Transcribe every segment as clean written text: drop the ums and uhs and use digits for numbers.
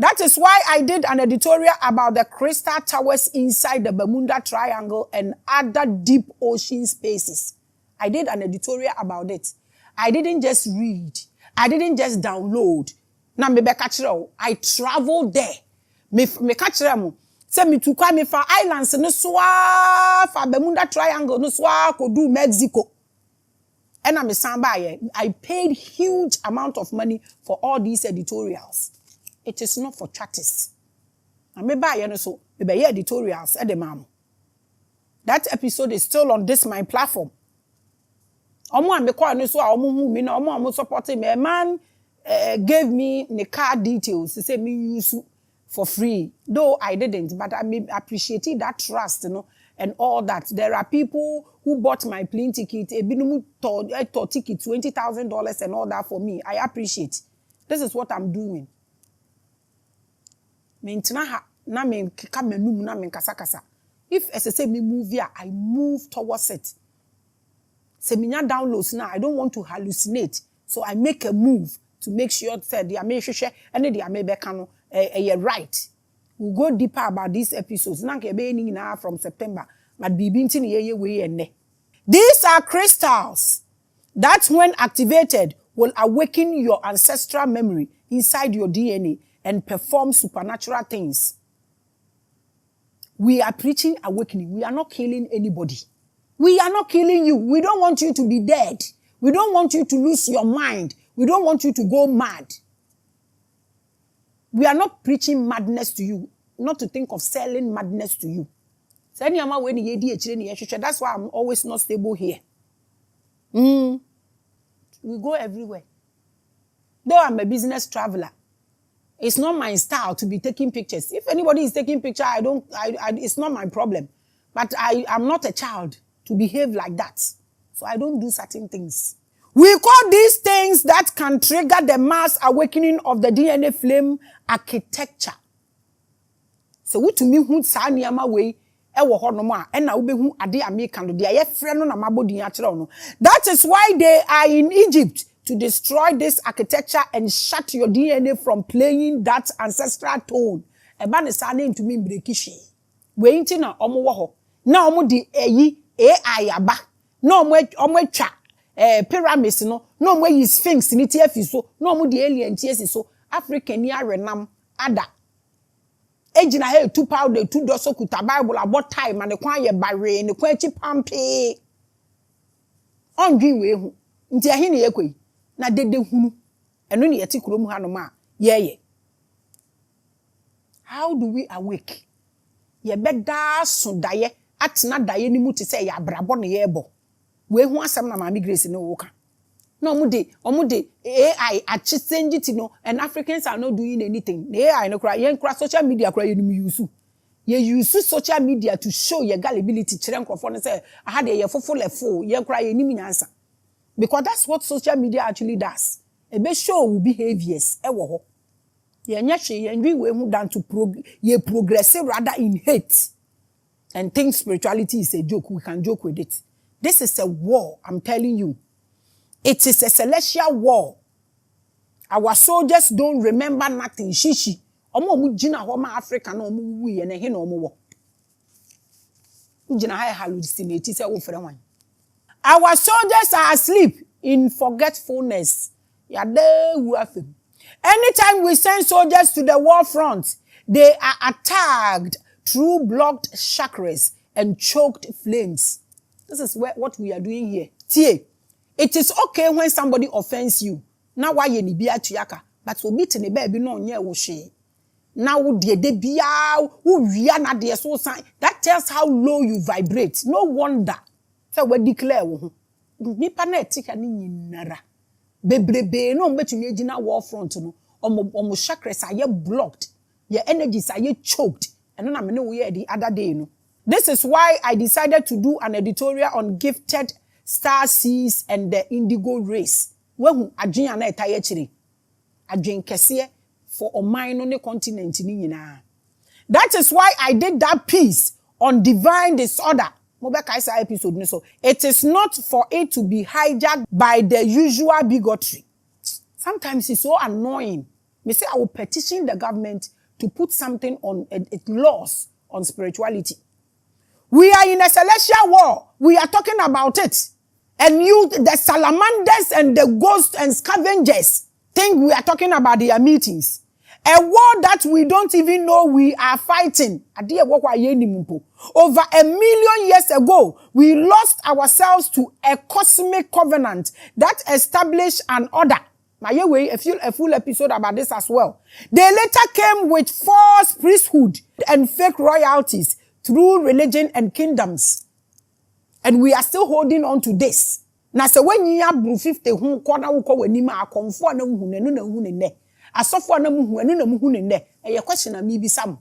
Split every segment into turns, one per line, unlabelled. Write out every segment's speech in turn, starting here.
That is why I did an editorial about the crystal towers inside the Bermuda Triangle and other deep ocean spaces. I did an editorial about it. I didn't just read. I didn't just download. Na me be catch I traveled there. Me catch them. Say me to come for islands no swa for Bermuda Triangle no swa ko do Mexico. And I'm a samba. I paid huge amount of money for all these editorials. It is not for chartists. I may buy so maybe editorials at the mom. That episode is still on this my platform. Omo me call no so omo hu me na omo supporting me. A man gave me the card details. He said me use for free. Though I didn't, but I appreciated that trust, and all that. There are people who bought my plane ticket, a binumu ticket, $20,000 and all that for me. I appreciate. This is what I'm doing. If as I say me move here, I move towards it. Seminar downloads now. I don't want to hallucinate, so I make a move to make sure that they are made sure and they are made right. We'll go deeper about these episodes. Now from September, but these are crystals that, when activated, will awaken your ancestral memory inside your DNA and perform supernatural things. We are preaching awakening. We are not killing anybody. We are not killing you. We don't want you to be dead. We don't want you to lose your mind. We don't want you to go mad. We are not preaching madness to you. Not to think of selling madness to you. That's why I'm always not stable here. We go everywhere. Though I'm a business traveler, it's not my style to be taking pictures. If anybody is taking picture, it's not my problem. But I'm not a child to behave like that. So I don't do certain things. We call these things that can trigger the mass awakening of the DNA flame architecture. So what to me who sa niyama way ewo honomo a na wobehu ade American do de ayefre no na mabodi akere no. That is why they are in Egypt, to destroy this architecture and shut your DNA from playing that ancestral tone. Eba ne sa na ntumi mbrekishi. We nti na omo wo ho. Na omo di AI aba. Na omo atwa pyramids no. Na omo yi sphinx ni tie fi so. Na omo di alien tie si so. African ni arenam ada. Ejina he two powder two doso kuta Bible about time and the kwan ye bare ne kwan chi pampe. Ondwi we hu. Nti ahe ne yekwei. Na dede hunu. Eno ne yeti kurom ha no ma ye. How do we awake? Ye beda so daye atena daye ni mu te se ya brabo ne yebo. We hu asem na Maame Grace ne wo ka. No omude AI achisenjiti no, and Africans are not doing anything. AI no cry, yen cry social media cry you use. You use social media to show your gullibility. Children crofone say I had a full lefo, yen cry any answer. Because that's what social media actually does. It may show behaviors. Ewo. Yen we hu than to progress rather in hate. And think spirituality is a joke. We can joke with it. This is a war, I'm telling you. It is a celestial war. Our soldiers don't remember nothing. Shishi. Omo mu jina homa Africa no mu wu ye na he no mo wo. Jina ha hallucinate say wo fere wan. Our soldiers are asleep in forgetfulness. Yade wu afem. Anytime we send soldiers to the war front, they are attacked through blocked chakras and choked flames. This is what we are doing here. Tie. It is okay when somebody offends you. Now why you be atuaka, but we beat in the baby no nye wo she. Now de bia who na de so sign. That tells how low you vibrate. No wonder. So we declare wo. Nipa na etika ni nyinara. Bebrebe no mbetumi agina war front no. Omo chakras are blocked. Your energies are choked. And na me no the other day no. This is why I decided to do an editorial on gifted star seeds and the indigo race. When adwen na etaye chiri. Adwen kese for oman no ne continent ni nyina. That is why I did that piece on divine disorder. Mobeka episode ni so. It is not for it to be hijacked by the usual bigotry. Sometimes it's so annoying. Me say I will petition the government to put something on laws on spirituality. We are in a celestial war. We are talking about it. And the salamanders and the ghosts and scavengers think we are talking about their meetings. A war that we don't even know we are fighting. Over 1 million years ago, we lost ourselves to a cosmic covenant that established an order. A full episode about this as well. They later came with false priesthood and fake royalties through religion and kingdoms. And we are still holding on to this. Na se when you have 50 hu kona wuko wenima akonfo na muhu nenu na hu ne asofo na muhu enu na muhu ne eye question na mi bisam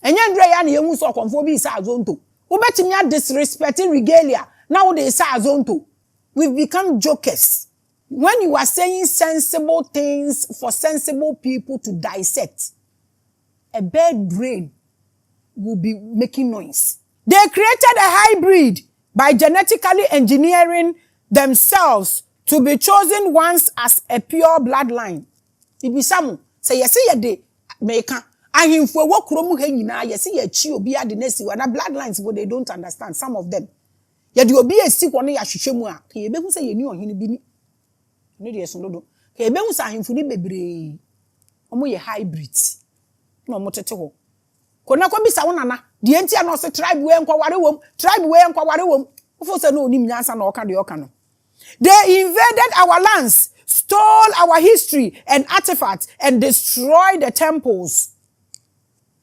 enye ndre ya na yehu so akonfo bi sa azonto ubetimi a disrespecting regalia now they say azonto. We've become jokers. When you are saying sensible things for sensible people to dissect, a bad brain will be making noise. They created a hybrid by genetically engineering themselves to be chosen once as a pure bloodline. Ibisamu say yes ye de meka ahimfo wo kromu ha nyina yes ye chi obi ade na si wana bloodlines but they don't understand some of them. Ye de obi esi ko no ya hwehwemu a ke behu say ye ni ohene bi ni de so dodo ke behu say ahimfo ni bebre omo ye hybrids na omo tete ho kona ko bisa wonana de entia no se tribe we enkwaware wom ufo se no onim nyansa na oka de oka no. They invaded our lands, stole our history and artifacts, and destroyed the temples.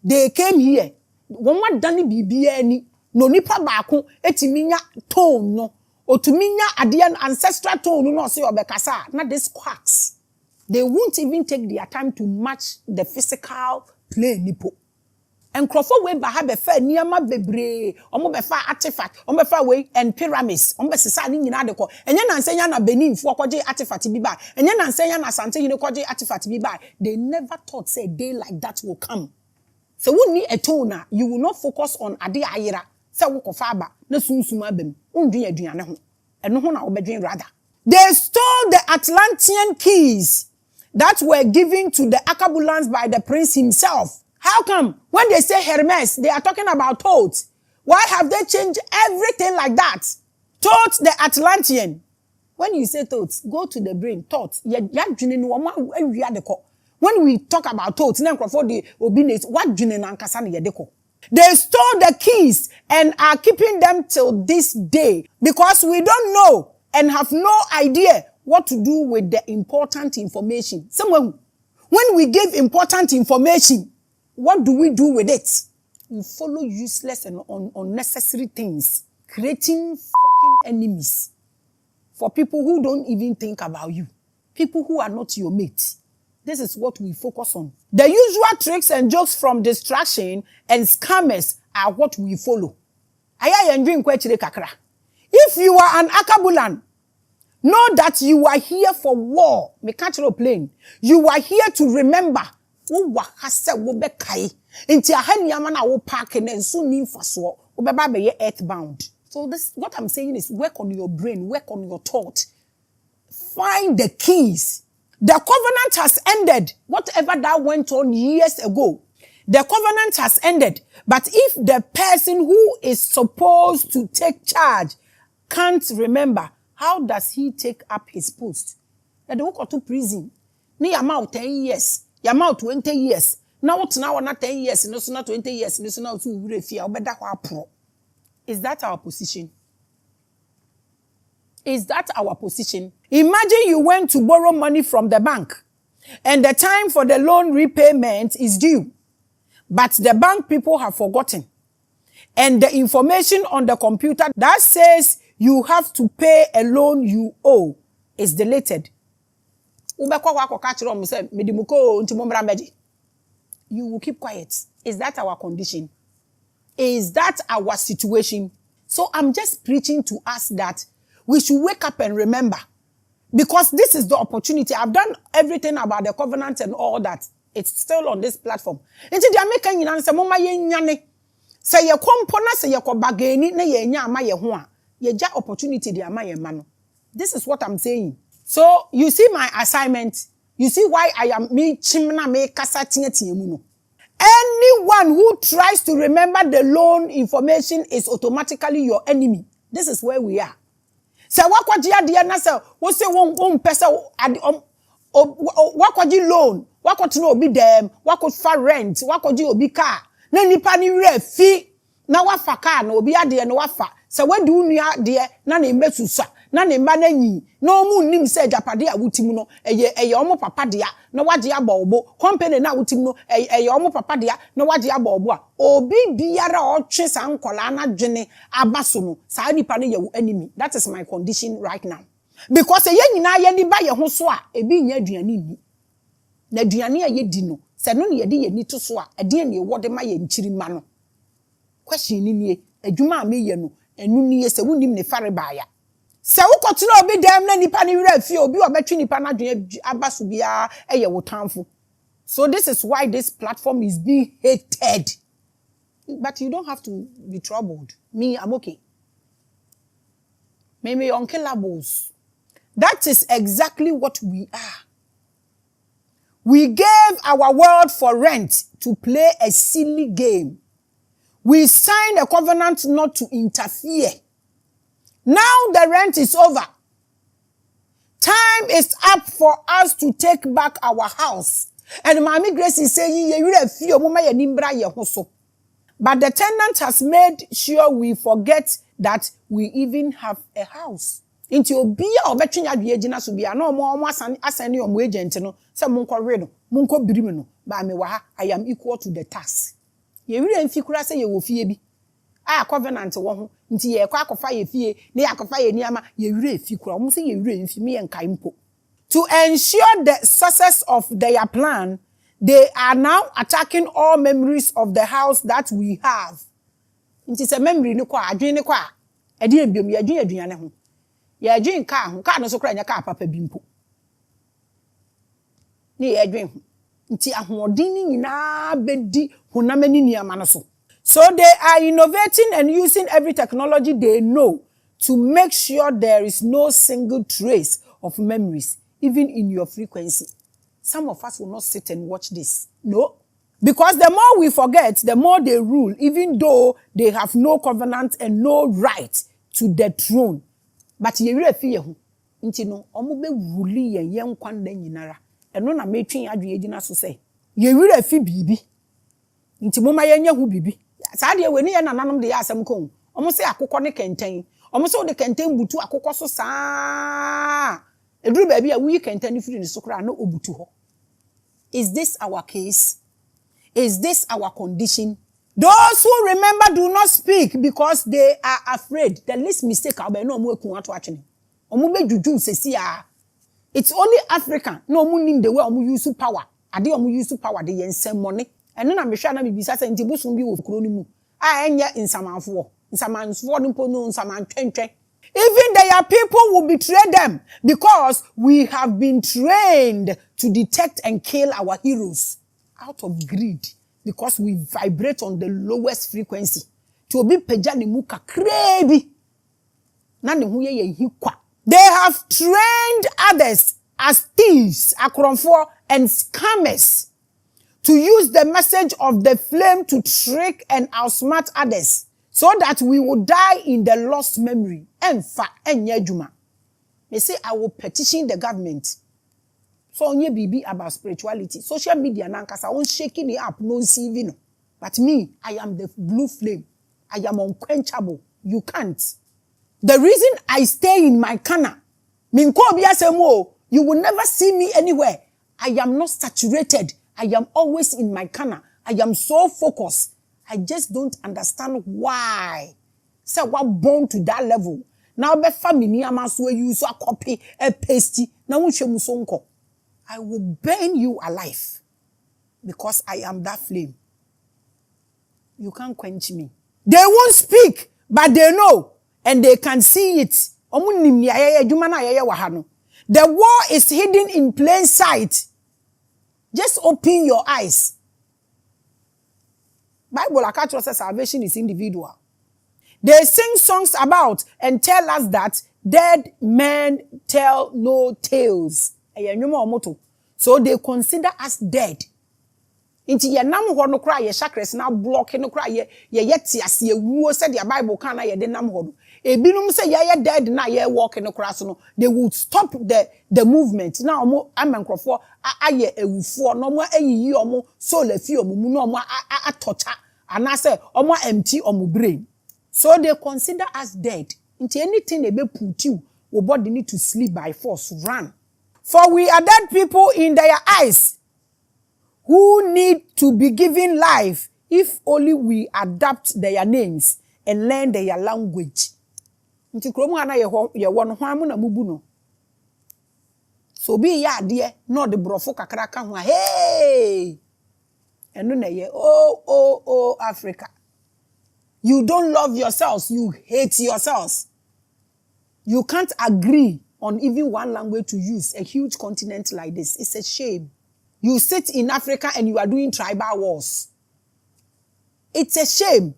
They came here. Wonwa dani bibia ni no nipa baako etiminya tone no otuminya ade ancestral tone no se obekasa na this quacks. They won't even take their time to match the physical plane nipo. And Crawford way ba be fa niama bebre omo be fa artifact omo be fa way and pyramids omo be sesa ni nyina de ko enye na nsenya na Benin fo kwaje artifact bi ba enye na nsenya na Asante yine kwaje artifact bi ba. They never thought say a day like that will come. So we need a tone, you will not focus on ade ayira say wo kofa ba na sunsum abam undun aduane ho eno ho na wo bedwen rather. They stole the Atlantean keys that were given to the Akabulans by the prince himself. How come when they say Hermes, they are talking about Thoth? Why have they changed everything like that? Thoth the Atlantean. When you say Thoth, go to the brain. Thoth. When we talk about Thoth, they stole the keys and are keeping them till this day because we don't know and have no idea what to do with the important information. When we give important information, what do we do with it? We follow useless and unnecessary things, creating fucking enemies for people who don't even think about you, people who are not your mates. This is what we focus on. The usual tricks and jokes from distraction and scammers are what we follow. If you are an Akabulan, know that you are here for war. Me catch your plane. You are here to remember. Inti ahaniama na wo park and so nim faso obeba be earthbound. So this what I'm saying is work on your brain, work on your thought. Find the keys. The covenant has ended. Whatever that went on years ago, the covenant has ended. But if the person who is supposed to take charge can't remember, how does he take up his post? That they walk to prison. Ni amount 10 years. Amount 20 years. Now it's now not 10 years, no, not 20 years, no, not 2 years. Is that our position? Is that our position? Imagine you went to borrow money from the bank and the time for the loan repayment is due, but the bank people have forgotten. And the information on the computer that says you have to pay a loan you owe is deleted. You will keep quiet. Is that our condition? Is that our situation? So I'm just preaching to us that we should wake up and remember, because this is the opportunity. I've done everything about the covenant and all that. It's still on this platform. Say ye kompona say ye ko bageni na ye nya ama ye ho a ye ja opportunity de ama ye ma no. This is what I'm saying. So you see my assignment. You see why I am me chimna me kasa tiye no. Anyone who tries to remember the loan information is automatically your enemy. This is where we are. So wakwaji ade na say wo say won pese wakwaji loan, wakwoti na obi dem, wakwafa rent, wakwaji obi car. Na nipa ni werɛ fi na wafa car na obi ade na wafa. Se wadi unua de na ne mbesusa. Na ne mba na nyi na omu nnim se japade a wutim no eye omo papa de na waje abawbo company na wutim no eye omo papa de na waje abawbo a obi biara otwe san kola na dwene abaso no sa nipa no ye enemy. That is my condition right now, because ye nyina ye ni ba ye ho so a ebi nya aduane ni na aduane a ye di no se no ye de ye ni to so a ede ne wode ma ye nchiri ma no. Question ni nie adwuma me ye no enu ni ye se wunim ne fare ba ya. Se ukotino obi dem na nipa ni werɛ fi obi obetwi nipa na dwen abaso bia eye wotamfo. So this is why this platform is being hated. But you don't have to be troubled. Me, I'm okay. Maybe unkillables. That is exactly what we are. We gave our world for rent to play a silly game. We signed a covenant not to interfere. Now the rent is over. Time is up for us to take back our house. And Maame Grace is saying, but the tenant has made sure we forget that we even have a house. Inti obiya obetwe adwe agina so bia na omo asani omo agent no se monko we no monko birimi no ba me wa ha I am equal to the tax. Ye wire mfi kura se ye wo fie bi a covenant wo ho nti ye kwa akofa ye fie na ye akofa ye niama ye wire fi kura omo se ye wire mfi me enkai mpo. To ensure the success of their plan, they are now attacking all memories of the house that we have. Nti se memory ni kwa adwen ni kwa e de embiom ye adwen aduane ho. Ye adwen ka no so kra nya ka papa bi mpo. Ni ye adwen ho. Nti ahoɔden ni nyina bedi honamani niama no so. So they are innovating and using every technology they know to make sure there is no single trace of memories, even in your frequency. Some of us will not sit and watch this. No. Because the more we forget, the more they rule, even though they have no covenant and no right to the throne. But ye wire fi ye ho. Nti no, omo be rule yen kwanda nyinara. Eno na metwen adwe agina so say. Ye wire fi bibi. Nti moma yenye hu bibi. Sa de we ni ye nananom de ya asem ko. Omo say akokɔ ne kenten. Omo say de kenten butu akokɔ so saa. Eduru ba bia wi kenten ni firi ni so kra na obutu ho. Is this our case? Is this our condition? Those who remember do not speak because they are afraid. The least mistake I'll be no more to actually. It's only African. No one name the way omu use power. Ade omu use power they yen send money. And then I'm sure na be say nti bosun bi wo kro ni mu. Ah enya insamanfo. Insamanfo no no insaman twentwe. Even their people will betray them because we have been trained to detect and kill our heroes out of greed. Because we vibrate on the lowest frequency. To be pejani muka krebi. Nani huye ye hikwa. They have trained others as thieves, akronfo, and scammers to use the message of the flame to trick and outsmart others so that we will die in the lost memory. Enfa enyejuma. They say I will petition the government. So onye bibi about spirituality. Social media nankasa on shaking it up, no CV no. But me, I am the blue flame. I am unquenchable. You can't. The reason I stay in my corner, you will never see me anywhere. I am not saturated. I am always in my corner. I am so focused. I just don't understand why. So we're born to that level. Now be family amas where you so copy a pasty. Now musonko. I will burn you alive because I am that flame. You can't quench me. They won't speak, but they know and they can see it. The war is hidden in plain sight. Just open your eyes. Bible says salvation is individual. They sing songs about and tell us that dead men tell no tales. So they consider us dead. Inti ye nam ho no kra ye chakras na block no kra ye yeti ase ewuo said the Bible can na ye de nam ho no. Ebinum say ye dead na ye walk no kra so no, they would stop the movement. Now omo amenkrofo aye ewufo no mo ayiyi omo soul afi omo mu no omo atocha anase omo empty omo brain. So they consider us dead. Inti anything they be put you, your body need to sleep by force, run. For we are dead people in their eyes, who need to be given life if only we adapt their names and learn their language. Nti kromu ana ye won hwan mu na mubu no. So be ya de no de brofo kakra ka ho hey. Eno na ye oh Africa. You don't love yourselves, you hate yourselves. You can't agree on even one language to use a huge continent like this. It's a shame. You sit in Africa and you are doing tribal wars. It's a shame.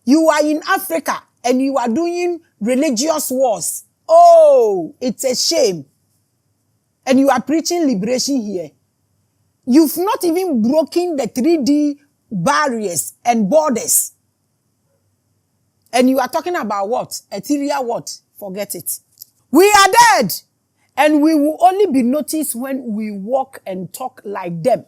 You are in Africa and you are doing religious wars. Oh, it's a shame. And you are preaching liberation here. You've not even broken the 3D barriers and borders. And you are talking about what? Ethereal what? Forget it. We are dead. And we will only be noticed when we walk and talk like them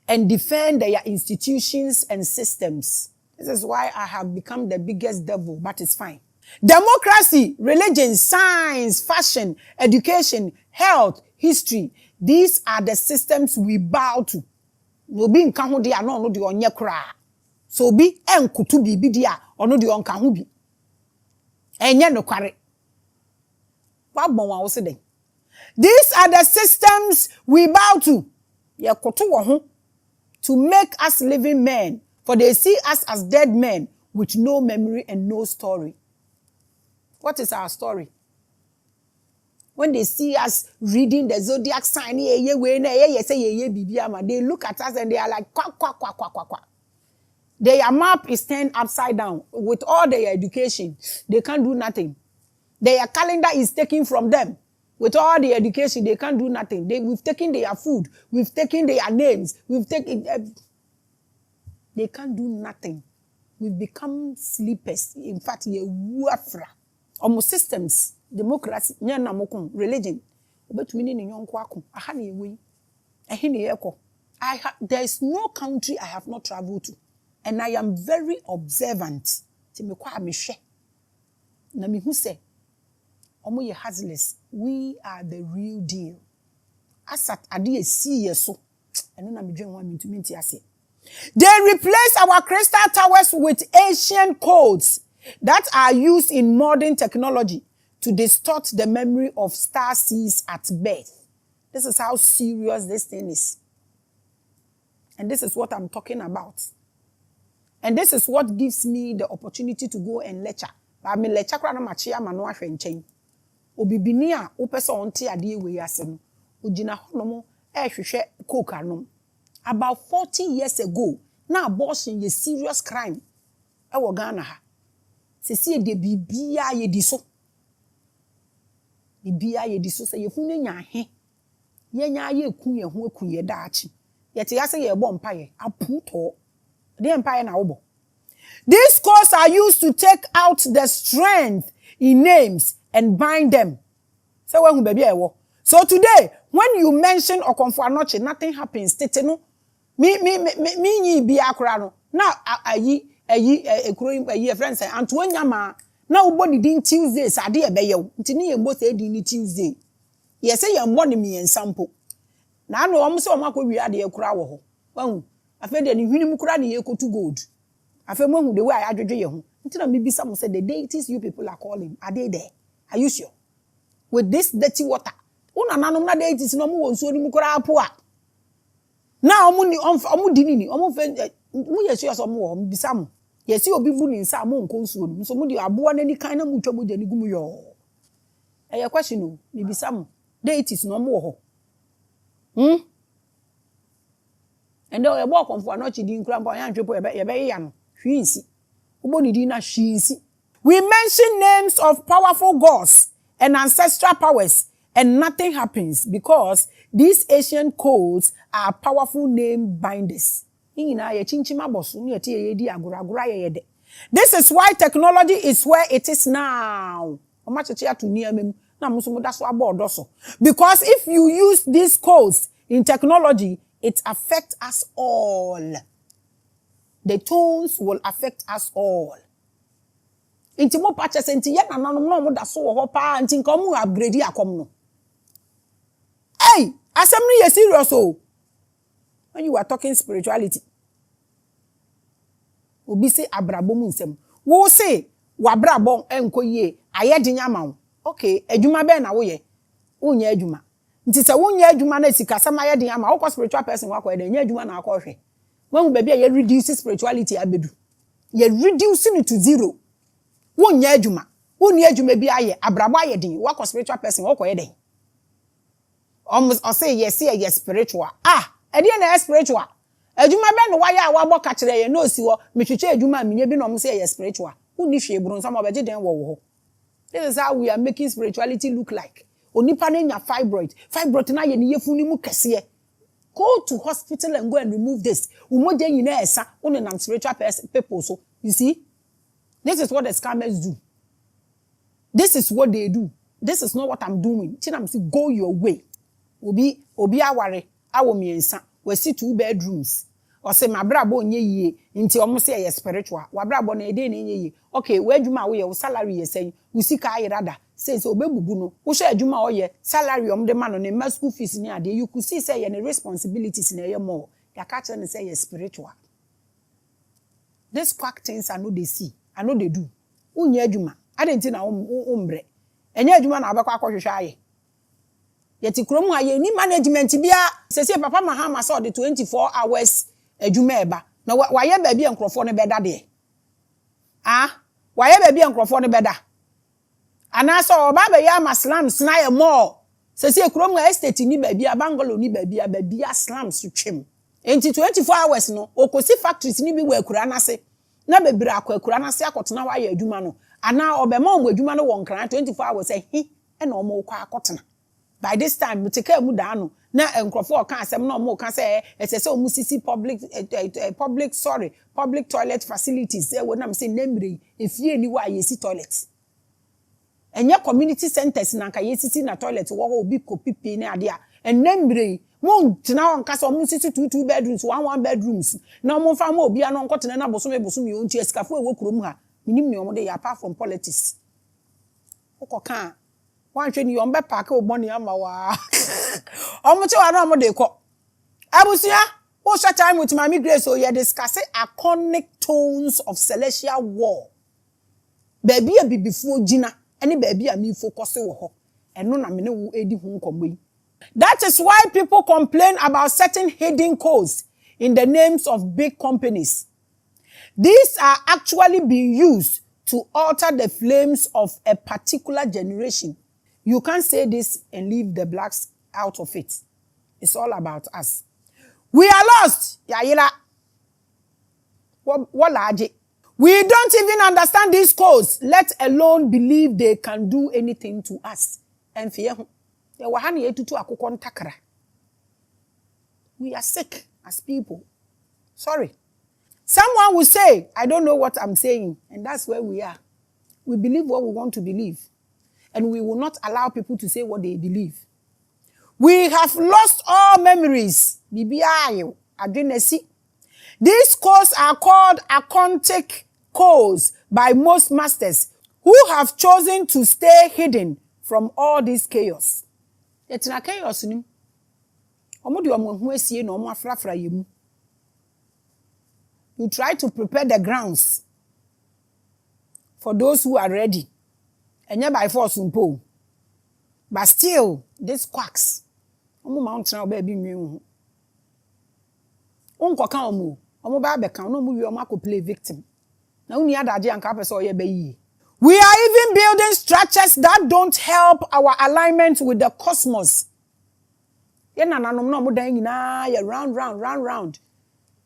and defend their institutions and systems. This is why I have become the biggest devil, but it's fine. Democracy, religion, science, fashion, education, health, history. These are the systems we bow to. No be nka ho dia no de onye kra. So bi enkutu bibi dia ono de onka ho bi. Enye no kware. Wa bon wa wo se den. These are the systems we bow to. Ye koto wo ho to make us living men, for they see us as dead men with no memory and no story. What is our story? When they see us reading the zodiac sign, they look at us and they are like, quack, quack, quack, quack, quack, quack. Their map is turned upside down. With all their education, they can't do nothing. Their calendar is taken from them. With all the education, they can't do nothing. We've taken their food. We've taken their names. We've taken... they can't do nothing. We've become sleepers. In fact, ye wafra. Almost systems, democracy, religion. There is no country I have not traveled to. And I am very observant. We are the real deal. Asat adi see yeso. They replace our crystal towers with ancient codes that are used in modern technology to distort the memory of star seeds at birth. This is how serious this thing is. And this is what I'm talking about. And this is what gives me the opportunity to go and lecture. But I lecture krana machia manoa hwenchen. Obibini a opese onte ade we asem. Ojina honomo ehwehwe coke anom. About 40 years ago, now abortion is serious crime. Ewo Ghana ha. Sesi de bibia ye diso. Bibia ye diso se ye hunu nya he. Ye nya ye ku ye ho aku ye daachi. Ye te ase ye bo mpaye aputo. De mpaye na obo. These codes are used to take out the strength in names and bind them. So when baby ewo. So today, when you mention Okomfo Anoche, nothing happens. Tete no. Me bi akra no. Now ayi friends say Antoine ma na ubodi din Tuesday sade e beye wo. Nti ne yembo say din ni Tuesday. Ye say yembo ne me ensampo. Na no om say om akwa ade ekura wo ho. Wahu. Afa de ni hwini mu kura ne yekotu gold. Afa mo hu the way I adwedwe ye ho. Nti na me bi some say the deities you people are calling, are they there? Are you sure? With this dirty water. Una nanom na deities no mo wonso ni mu kura apo a. Na omu dinini omu fe mu yesu aso mu wo bisam yesi obi bu ni nsa mo nkonsuo no so mu di aboa nani kan na mu twabo jani gumu yo eye question no ni bisam deities no mo ho endo ye bo Okomfo Anoche di nkura mpa yan hwepo ye be ya no hwinsi ubo ni di na hwinsi. We mention names of powerful gods and ancestral powers And nothing happens because these ancient codes are powerful name binders. This is why technology is where it is now. Because if you use these codes in technology, it affects us all. The tones will affect us all. Inti mo patches inti ye nananom no mo da so wo pa inti nka mo upgrade akom no. Hey, assembly is serious oh. When you are talking spirituality. Obi say abrabo mu nsem. Wo say wabrabo enko ye ayede nyama wo. Okay, adwuma be na wo ye. Wo nya adwuma. Nti se wo nya adwuma na sika sama ayede nyama wo spiritual person wa ko ye nya adwuma na akọ hwe. When we be reduce spirituality abedu. Ye reducing it to zero. Wo nya adwuma. Wo nya adwuma bi aye abrabo ayede wa spiritual person wo ko ye den. Almost or say yes, yes spiritual. Ah, e dey na spiritual. Adwuma be no wa ya wa bo ka kire ye no si wo metwetwe adwuma menye bi no mo say yes spiritual. Wo ni hwe eburu nsam obeje den wo wo. This is how we are making spirituality look like. Onipa na nya fibroid. Fibroid na ye ni yefuni mu kese. Go to hospital and go and remove this. Umoje nyina esa, one na spiritual people so. You see? This is what the scammers do. This is what they do. This is not what I'm doing. Chinam say go your way. Obi aware awo miensa. We see 2 bedrooms. Or say my brabo nye ye nti omo say ye spiritual. Wa brabo na ede na nye ye. Okay, we adwuma wo ye wo salary ye say. We see ka ayirada. Says obebubu no. Wo hwe adwuma wo ye salary om de ma no ne ma school fees ni ade. You could see say ye ne responsibilities na ye more. Ya ka tell say ye spiritual. These quack things I know they see. I know they do. Unye adwuma. Ade nti na umbre. Enye adwuma na abekwa akohwehwe aye. Yeti kromu aye ni management bia sese papa Mahama saw the 24 hours adwuma eba. Na waye ba bia nkrofo ne beda de. Ah, waye ba bia nkrofo ne beda. Ana so oba ba ya slums na ye more. Sese kromu estate ni ba bia bungalow ni ba bia slums twem. Enti 24 hours no okosi factories ni bi wa akura na se. Na bebira akura na se akotena wa ya adwuma no. Ana obema omo adwuma no won kran 24 hours e na omo kwa akotena. By this time we take mu da no na enkrofo kan asem na omo kan say esese omu sisi public toilet facilities e wona me say nemre efie ni wa yesi toilet. Enye community centers na nka yesisi na toilet wo ho obi kopipi na ade a enemre mo tina on kasa omu sisi 2 bedrooms 1 bedrooms na omo fa ma obi ano nkotene na bosom onti esikafo ewo kurom ha minim ne omo de ya apart from politics. Okoka one train you ombe park o money ama wa omo che wa na omo de ko abusia wo share time with Maame Grace so you discuss iconic tones of celestial war baby a bibifo gina ene baby a me focus wo ho eno na me ne wo edi hu nkombo yi. That is why people complain about certain hidden codes in the names of big companies. These are actually being used to alter the flames of a particular generation. You can't say this and leave the blacks out of it. It's all about us. We are lost. We don't even understand these codes, let alone believe they can do anything to us. And we are sick as people. Sorry. Someone will say, I don't know what I'm saying. And that's where we are. We believe what we want to believe. And we will not allow people to say what they believe. We have lost all memories. These codes are called iconic codes by most masters who have chosen to stay hidden from all this chaos. It's not chaos. You try to prepare the grounds for those who are ready. And by force umpo. But still, these quacks. Omo mountain baby me. Unko kan omo. Omo ba be kan no mu wi omo play victim. Na uni adaje anka pese oye be yi. We are even building structures that don't help our alignment with the cosmos. Ye nananom na omo dan nyina ye round.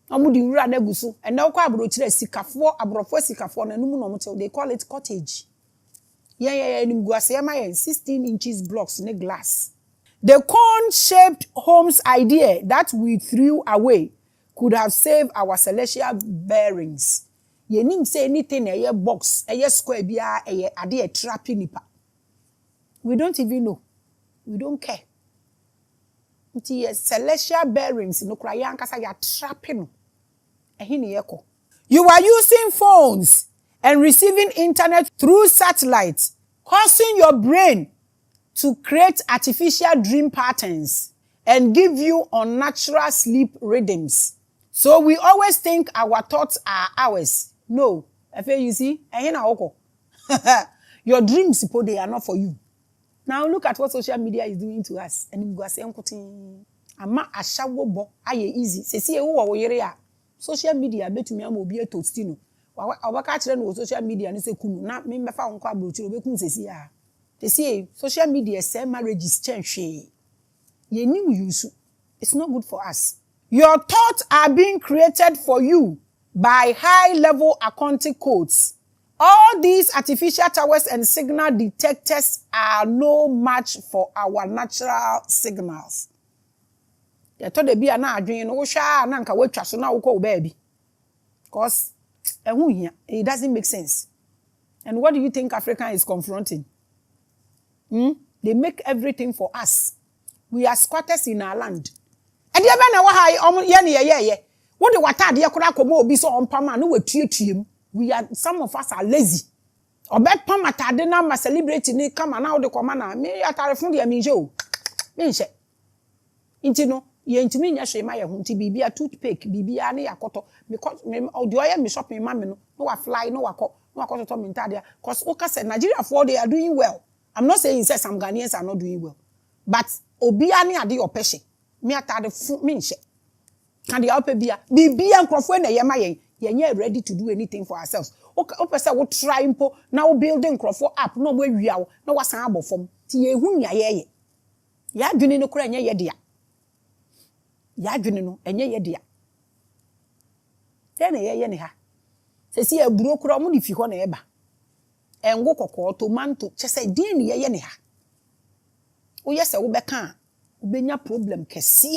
Omo di wura na gusu. And na kwa abro kire sikafo abrofo sikafo na numu no mo they call it cottage. Yeah, nimguase ma 16 inches blocks ne glass. The cone-shaped homes idea that we threw away could have saved our celestial bearings. Ye nim say anything a box, a square bia a ade trapping nipa. We don't even know. We don't care. Nti celestial bearings no kra yankasa ya trapping. You are using phones and receiving internet through satellite, causing your brain to create artificial dream patterns and give you unnatural sleep rhythms. So we always think our thoughts are ours. No. You see, your dreams, they are not for you. Now look at what social media is doing to us. And you go say, "Ama ashawo bo aye easy." Say see wo wo yere ya. Social media betumi am obi etostino. Wa waka kire no social media ni se kunu na me mefa wonko abrochiro bekun sesi ya. They say social media say marriages change. Ye nim use. It's not good for us. Your thoughts are being created for you by high-level accounting codes. All these artificial towers and signal detectors are no match for our natural signals. They thought they be an adwin no sha na nka watwa so na wo ko baby. Cause it doesn't make sense. And what do you think Africa is confronting? They make everything for us. We are squatters in our land. And you na wa ha ye. What the water de akura komo obi so onpama no watuatuem. Some of us are lazy. Obet pam atade na ma celebrate ni kama na wo de koma na me atare fun de minje o. Me nche. Inti no ye ntimi nya hwe ma ye ho nti bibia toothpick bibia ne yakoto because me odi oya me shopping ma me no wa fly no wakoto to me ntade cause o ka say Nigeria for they are doing well. I'm not saying say some Ghanaians are not doing well. But obia ne ade opehye. Me atade fun me nche. Kan de opa bibia nkrofo na ye ma ye yenye ready to do anything for ourselves. O say we try impo na we building nkrofo up no we wia wo na wasan abofom ti ye hu nya ye. Ya dwene no kura nya ye dia. Ya dwene no enye ye dia. Tena ye ne ha. Se si aburo kura mo ni fi ho na eba. Engo kokko tomato chese din ne ye ne ha. O ye se wo beka obenya problem kese.